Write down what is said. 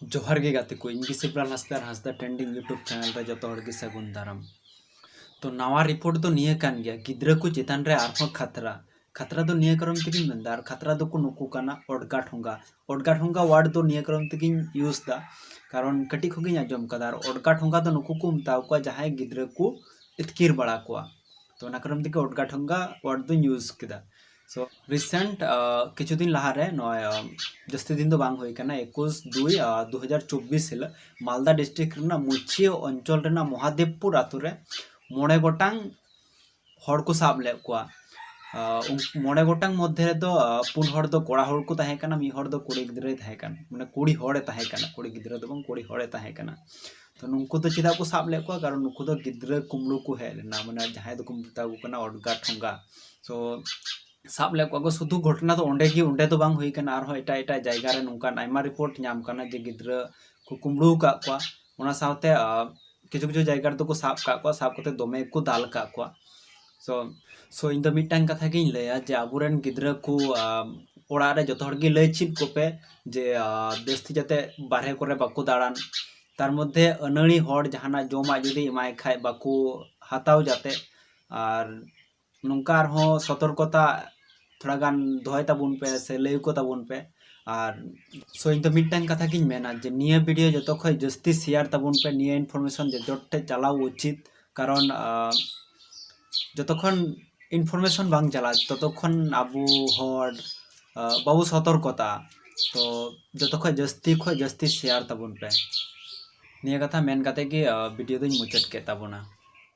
जोहार गे गाते को इनकी सिप्राल हंसदा ट्रेंडिंग यूट्यूब चैनल रे जतो हड़ के सगुन दाराम। तो नवा रिपोर्ट तो निये कान गया गिद्रा को चेतान रे आरहों खतरा तो निये करम तकिन मेंदार खतरा दो को नुकु काना ओडगा ठोंगा वार्ड तो निये करम तकिन यूज दा कारण कटी खोगी आजम कदार ओडगा ठोंगा तो नुकु को मताव को जहां गिद्रा को इतकिर बड़ा को तो ना करम तके ओडगा ठोंगा वार्ड तो यूज किदा। सो रिसेंट किछु दिन लहारे नय जस्ती दिन तो बांग होई कना 21/2/2024 हिल मालदा डिस्ट्रिक्ट रेना मुछियो अंचल रेना महादेवपुर आतु रे मोड़े गोटांग हड़ को साब ले को मोड़े गोटांग मध्य दो पुन हड़ दो कोड़ा हड़ को ताहे कना मी हड़ दो कुड़ी गिद्रे ताहे कना माने कुड़ी हड़े ताहे कना कुड़ी गिद्रे दो बंग कुड़ी हड़े ताहे कना। तो नुनको तो चिदा को साब ले को कारण नुको तो गिद्रे कुमड़ू को है ना माने जहां दो को मता को कना ओडगा ठोंगा। सो साब ले को शुधु घटना तो ओंडे तो बांग हुई कना आरो एटा जायगा रे नोंकान आयमा रिपोर्ट नाम कना जे गिद्रा को कुमड़ू का को ओना सावते किछु जायगा तो को साब का को साब कते दोमे को दाल का को। सो इन द मिटांग कथा गिन लया जे आबुरेन गिद्रा को ओड़ा रे जतो हड़गी लय चित कोपे जे बेस्ती जाते बारहे करे बाको दाड़ान तार मध्य अनड़ी हड़ जहाना जोमा जुदी एमाय खाय बाको हाताव जाते और नोंका आरहों सतर्कता थोड़ा गान दोहय ताबुन पे से लय को ताबुन पे। और सो इन तो मिटांग कथा गिन मेना जे निया वीडियो जतो खय जस्ती शेयर ताबुन पे निया इनफरमेशन जे जट्टे चलाव उचित कारण जतक्षण इनफरमेशन बांग चला ततक्षण आबू हड़ बाबू सतर्कता तो जतो खय जस्ती शेयर ताबुन पे निया कथा मेन काते कि वीडियो दोኝ मुचाद के ताबुना।